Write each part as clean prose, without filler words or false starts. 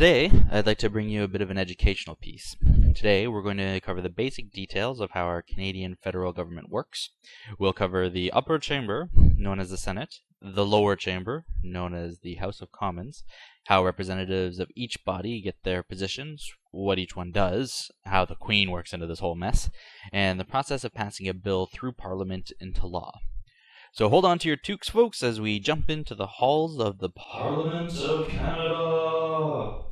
Today, I'd like to bring you a bit of an educational piece. Today, we're going to cover the basic details of how our Canadian federal government works. We'll cover the upper chamber, known as the Senate, the lower chamber, known as the House of Commons, how representatives of each body get their positions, what each one does, how the Queen works into this whole mess, and the process of passing a bill through Parliament into law. So hold on to your toques, folks, as we jump into the halls of the Parliament of Canada.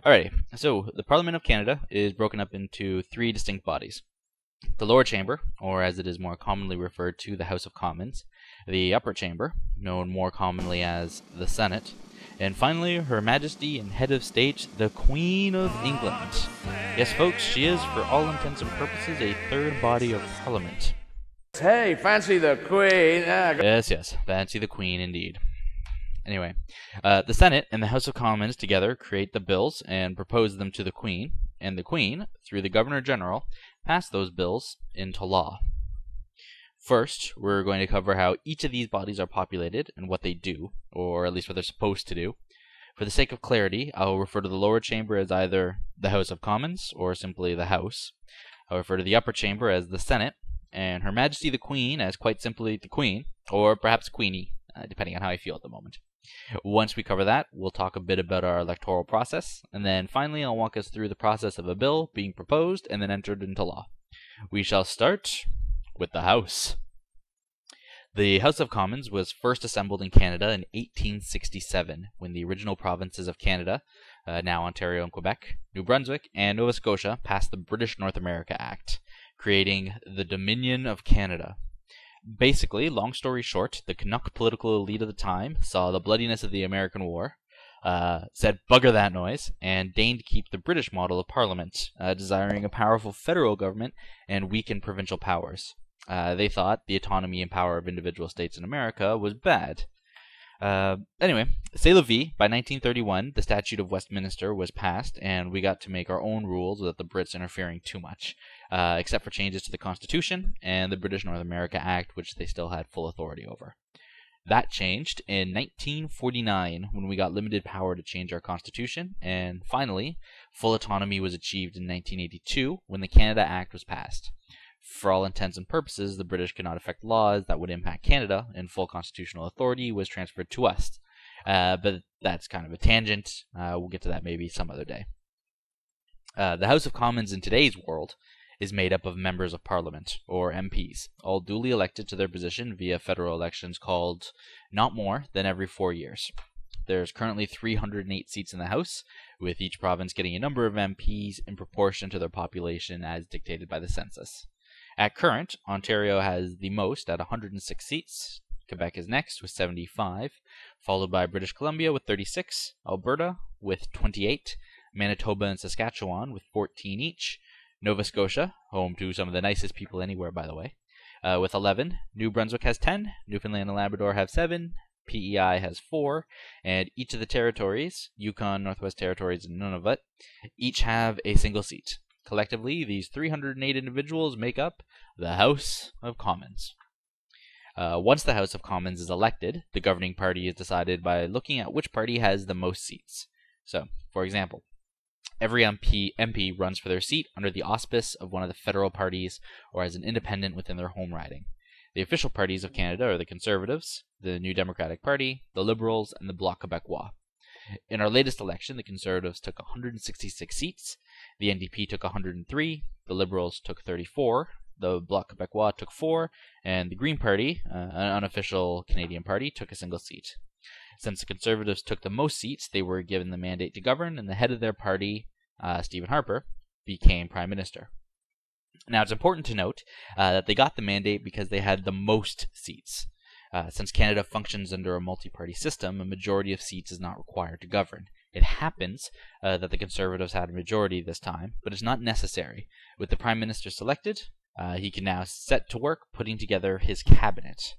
Alrighty, so the Parliament of Canada is broken up into three distinct bodies. The lower chamber, or as it is more commonly referred to, the House of Commons, the upper chamber, known more commonly as the Senate, and finally, Her Majesty and Head of State, the Queen of England. Yes, folks, she is, for all intents and purposes, a third body of Parliament. Hey, fancy the Queen. Yes, fancy the Queen indeed. Anyway, the Senate and the House of Commons together create the bills and propose them to the Queen, and the Queen, through the Governor General, pass those bills into law. First, we're going to cover how each of these bodies are populated and what they do, or at least what they're supposed to do. For the sake of clarity, I'll refer to the lower chamber as either the House of Commons or simply the House. I'll refer to the upper chamber as the Senate, and Her Majesty the Queen as quite simply the Queen, or perhaps Queenie, depending on how I feel at the moment. Once we cover that, we'll talk a bit about our electoral process, and then finally I'll walk us through the process of a bill being proposed and then entered into law. We shall start with the House. The House of Commons was first assembled in Canada in 1867, when the original provinces of Canada, now Ontario and Quebec, New Brunswick, and Nova Scotia passed the British North America Act, creating the Dominion of Canada. Basically, long story short, the Canuck political elite of the time saw the bloodiness of the American War, said bugger that noise, and deigned to keep the British model of parliament, desiring a powerful federal government and weakened provincial powers. They thought the autonomy and power of individual states in America was bad. Anyway, c'est la vie. By 1931, the Statute of Westminster was passed, and we got to make our own rules without the Brits interfering too much, except for changes to the Constitution and the British North America Act, which they still had full authority over. That changed in 1949, when we got limited power to change our Constitution, and finally, full autonomy was achieved in 1982, when the Canada Act was passed. For all intents and purposes, the British could not affect laws that would impact Canada, and full constitutional authority was transferred to us. But that's kind of a tangent. We'll get to that maybe some other day. The House of Commons in today's world is made up of members of Parliament, or MPs, all duly elected to their position via federal elections called not more than every 4 years. There's currently 308 seats in the House, with each province getting a number of MPs in proportion to their population as dictated by the census. At current, Ontario has the most at 106 seats, Quebec is next with 75, followed by British Columbia with 36, Alberta with 28, Manitoba and Saskatchewan with 14 each, Nova Scotia, home to some of the nicest people anywhere by the way, with 11, New Brunswick has 10, Newfoundland and Labrador have 7, PEI has 4, and each of the territories, Yukon, Northwest Territories, and Nunavut, each have a single seat. Collectively, these 308 individuals make up the House of Commons. Once the House of Commons is elected, the governing party is decided by looking at which party has the most seats. So, for example, every MP runs for their seat under the auspice of one of the federal parties or as an independent within their home riding. The official parties of Canada are the Conservatives, the New Democratic Party, the Liberals, and the Bloc Québécois. In our latest election, the Conservatives took 166 seats, the NDP took 103, the Liberals took 34, the Bloc Québécois took 4, and the Green Party, an unofficial Canadian party, took a single seat. Since the Conservatives took the most seats, they were given the mandate to govern, and the head of their party, Stephen Harper, became Prime Minister. Now, it's important to note that they got the mandate because they had the most seats. Since Canada functions under a multi-party system, a majority of seats is not required to govern. It happens that the Conservatives had a majority this time, but it's not necessary. With the Prime Minister selected, he can now set to work putting together his cabinet.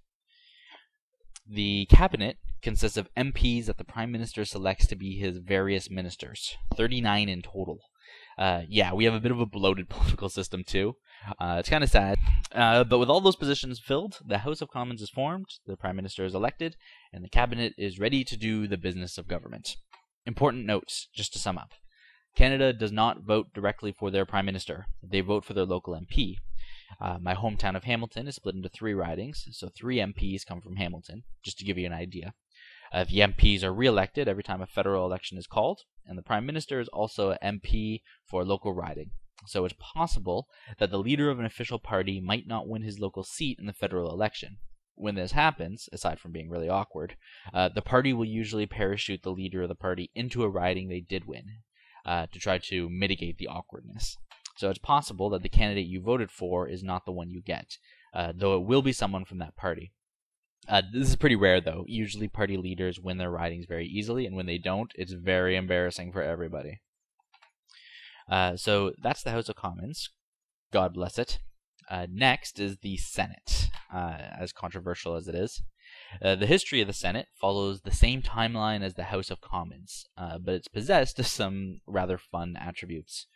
The cabinet consists of MPs that the Prime Minister selects to be his various ministers, 39 in total. Yeah, we have a bit of a bloated political system too. It's kind of sad. But with all those positions filled, the House of Commons is formed, the Prime Minister is elected, and the Cabinet is ready to do the business of government. Important notes, just to sum up. Canada does not vote directly for their Prime Minister. They vote for their local MP. My hometown of Hamilton is split into 3 ridings, so 3 MPs come from Hamilton, just to give you an idea. The MPs are re-elected every time a federal election is called, and the Prime Minister is also an MP for a local riding. So it's possible that the leader of an official party might not win his local seat in the federal election. When this happens, aside from being really awkward, the party will usually parachute the leader of the party into a riding they did win to try to mitigate the awkwardness. So it's possible that the candidate you voted for is not the one you get, though it will be someone from that party. This is pretty rare, though. Usually party leaders win their ridings very easily, and when they don't, it's very embarrassing for everybody. So that's the House of Commons. God bless it. Next is the Senate, as controversial as it is. The history of the Senate follows the same timeline as the House of Commons, but it's possessed of some rather fun attributes.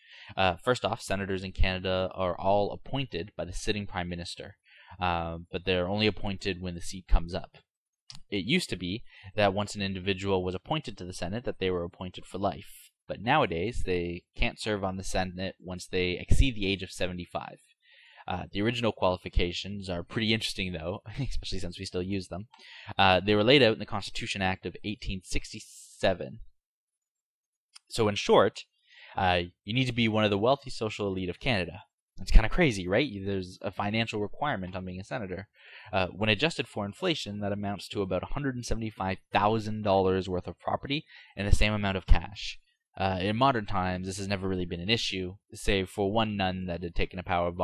First off, senators in Canada are all appointed by the sitting Prime Minister, but they're only appointed when the seat comes up. It used to be that once an individual was appointed to the Senate, that they were appointed for life. But nowadays, they can't serve on the Senate once they exceed the age of 75. The original qualifications are pretty interesting, though, especially since we still use them. They were laid out in the Constitution Act of 1867. So in short, you need to be one of the wealthy social elite of Canada. It's kind of crazy, right? There's a financial requirement on being a senator. When adjusted for inflation, that amounts to about $175,000 worth of property and the same amount of cash. In modern times, this has never really been an issue, save for one nun that had taken a vow of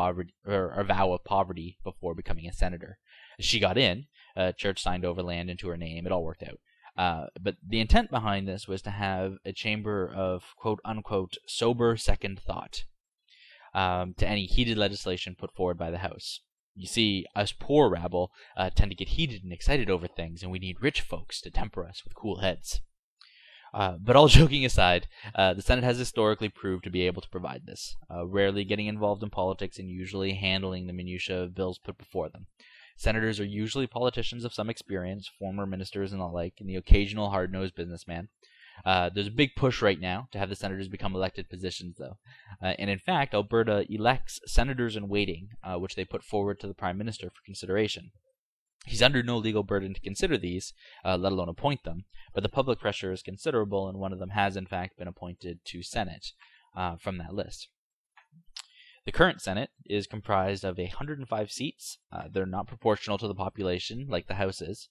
poverty before becoming a senator. She got in, church signed over land into her name, it all worked out. But the intent behind this was to have a chamber of quote-unquote sober second thought to any heated legislation put forward by the House. You see, us poor rabble tend to get heated and excited over things, and we need rich folks to temper us with cool heads. But all joking aside, the Senate has historically proved to be able to provide this, rarely getting involved in politics and usually handling the minutiae of bills put before them. Senators are usually politicians of some experience, former ministers and the like, and the occasional hard-nosed businessman. There's a big push right now to have the senators become elected positions, though. And in fact, Alberta elects senators in waiting, which they put forward to the Prime Minister for consideration. He's under no legal burden to consider these, let alone appoint them, but the public pressure is considerable, and one of them has in fact been appointed to Senate from that list. The current Senate is comprised of 105 seats. They're not proportional to the population like the House is.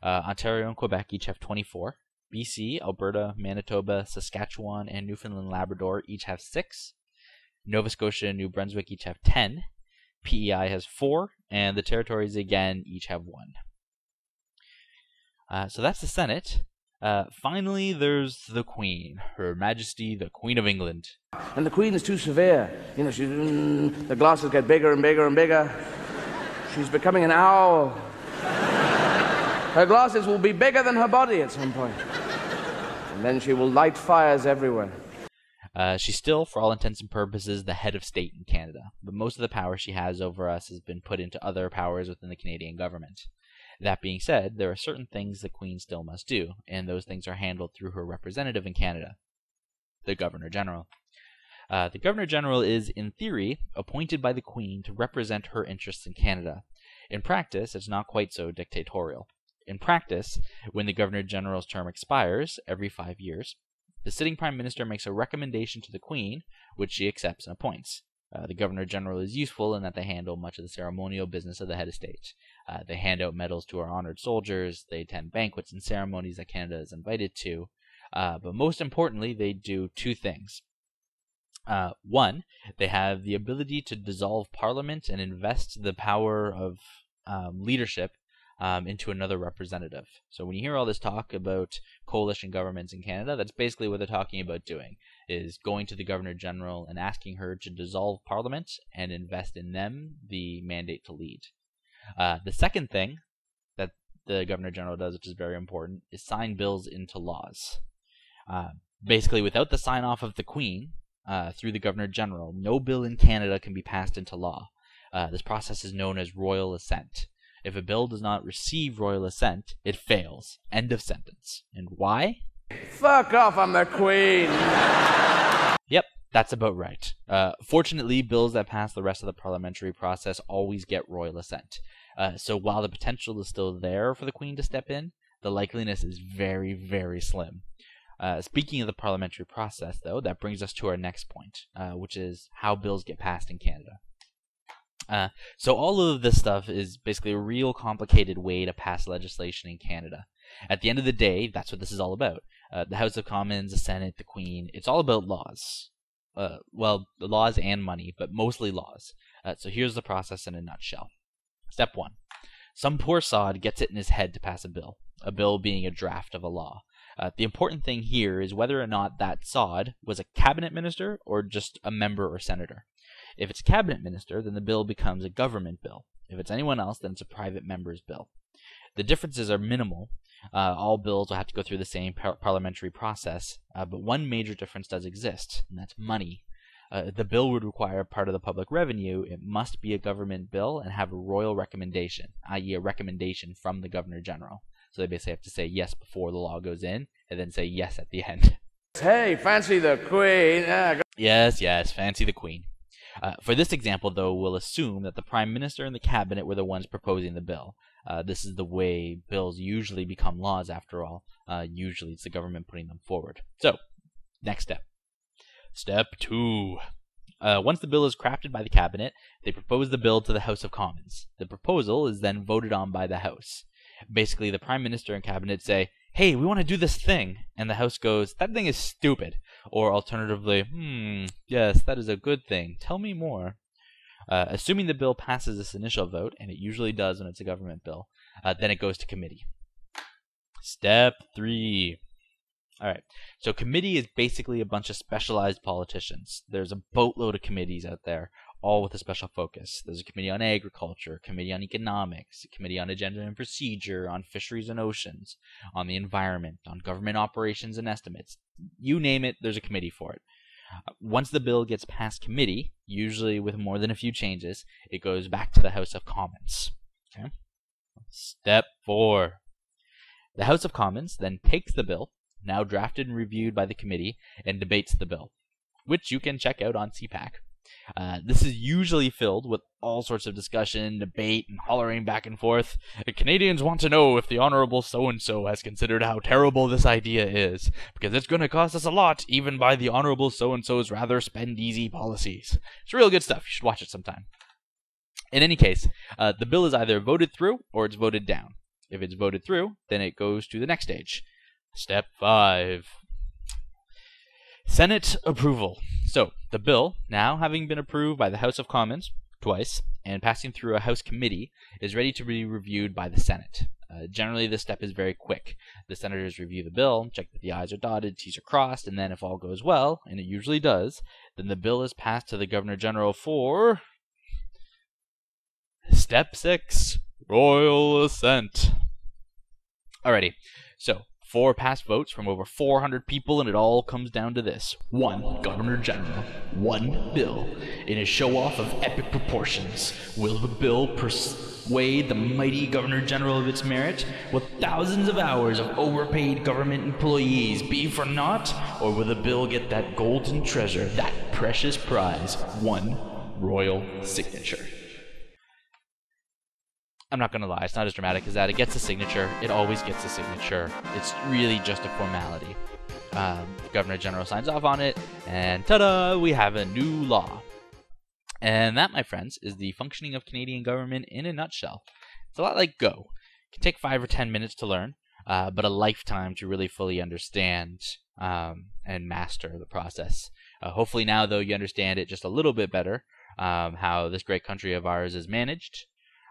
Ontario and Quebec each have 24. BC, Alberta, Manitoba, Saskatchewan, and Newfoundland Labrador each have 6. Nova Scotia and New Brunswick each have 10. PEI has 4, and the territories again each have 1. So that's the Senate. Finally, there's the Queen, Her Majesty the Queen of England. And the Queen is too severe. You know, the glasses get bigger and bigger and bigger. She's becoming an owl. Her glasses will be bigger than her body at some point. And then she will light fires everywhere. She's still, for all intents and purposes, the head of state in Canada, but most of the power she has over us has been put into other powers within the Canadian government. That being said, there are certain things the Queen still must do, and those things are handled through her representative in Canada, the Governor-General. The Governor-General is, in theory, appointed by the Queen to represent her interests in Canada. In practice, it's not quite so dictatorial. In practice, when the Governor-General's term expires, every 5 years, the sitting Prime Minister makes a recommendation to the Queen, which she accepts and appoints. The Governor-General is useful in that they handle much of the ceremonial business of the head of state. They hand out medals to our honored soldiers, they attend banquets and ceremonies that Canada is invited to, but most importantly, they do 2 things. One, they have the ability to dissolve Parliament and invest the power of leadership into another representative. So when you hear all this talk about coalition governments in Canada, that's basically what they're talking about doing, is going to the Governor-General and asking her to dissolve Parliament and invest in them the mandate to lead. The second thing that the Governor-General does, which is very important, is sign bills into laws. Basically, without the sign-off of the Queen, through the Governor-General, no bill in Canada can be passed into law. This process is known as royal assent. If a bill does not receive royal assent, it fails. End of sentence. And why? Fuck off, I'm the Queen. Yep, that's about right. Fortunately, bills that pass the rest of the parliamentary process always get royal assent. So while the potential is still there for the Queen to step in, the likeliness is very, very slim. Speaking of the parliamentary process, though, that brings us to our next point, which is how bills get passed in Canada. So all of this stuff is basically a real complicated way to pass legislation in Canada. At the end of the day, that's what this is all about. The House of Commons, the Senate, the Queen, it's all about laws. Well, the laws and money, but mostly laws. So here's the process in a nutshell. Step 1. Some poor sod gets it in his head to pass a bill being a draft of a law. The important thing here is whether or not that sod was a cabinet minister or just a member or senator. If it's a cabinet minister, then the bill becomes a government bill. If it's anyone else, then it's a private member's bill. The differences are minimal. All bills will have to go through the same parliamentary process, but one major difference does exist, and that's money. The bill would require part of the public revenue. It must be a government bill and have a royal recommendation, i.e. a recommendation from the Governor General. So they basically have to say yes before the law goes in, and then say yes at the end. Hey, fancy the Queen. Yes, fancy the Queen. For this example, though, we'll assume that the Prime Minister and the Cabinet were the ones proposing the bill. This is the way bills usually become laws, after all. Usually it's the government putting them forward. So, next step. Step 2. Once the bill is crafted by the Cabinet, they propose the bill to the House of Commons. The proposal is then voted on by the House. Basically, the Prime Minister and Cabinet say, hey, we want to do this thing. And the House goes, that thing is stupid. Or alternatively, yes, that is a good thing. Tell me more. Assuming the bill passes this initial vote, and it usually does when it's a government bill, then it goes to committee. Step 3. Alright, so committee is basically a bunch of specialized politicians. There's a boatload of committees out there, all with a special focus. There's a committee on agriculture, a committee on economics, a committee on agenda and procedure, on fisheries and oceans, on the environment, on government operations and estimates. You name it, there's a committee for it. Once the bill gets past committee, usually with more than a few changes, it goes back to the House of Commons. Okay? Step 4. The House of Commons then takes the bill, now drafted and reviewed by the committee, and debates the bill, which you can check out on CPAC. This is usually filled with all sorts of discussion, debate, and hollering back and forth. Canadians want to know if the Honourable So-and-so has considered how terrible this idea is, because it's going to cost us a lot, even by the Honourable So-and-so's rather spend-easy policies. It's real good stuff. You should watch it sometime. In any case, the bill is either voted through or it's voted down. If it's voted through, then it goes to the next stage. Step 5. Senate approval. So, the bill, now having been approved by the House of Commons twice and passing through a House committee, is ready to be reviewed by the Senate. Generally, this step is very quick. The senators review the bill, check that the I's are dotted, T's are crossed, and then if all goes well, and it usually does, then the bill is passed to the Governor General for Step 6, royal assent. Alrighty, so 4 passed votes from over 400 people, and it all comes down to this. 1 Governor General, 1 bill. In a show-off of epic proportions, will the bill persuade the mighty Governor General of its merit? Will thousands of hours of overpaid government employees be for naught? Or will the bill get that golden treasure, that precious prize, 1 royal signature? I'm not going to lie, it's not as dramatic as that. It gets a signature. It always gets a signature. It's really just a formality. The Governor General signs off on it, and ta-da, we have a new law. And that, my friends, is the functioning of Canadian government in a nutshell. It's a lot like Go. It can take 5 or 10 minutes to learn, but a lifetime to really fully understand and master the process. Hopefully now, though, you understand it just a little bit better, how this great country of ours is managed.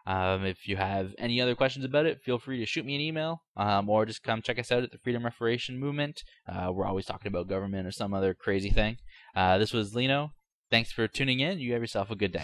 If you have any other questions about it, feel free to shoot me an email, or just come check us out at the Freedom Reformation Movement. We're always talking about government or some other crazy thing. This was Lino. Thanks for tuning in. You have yourself a good day.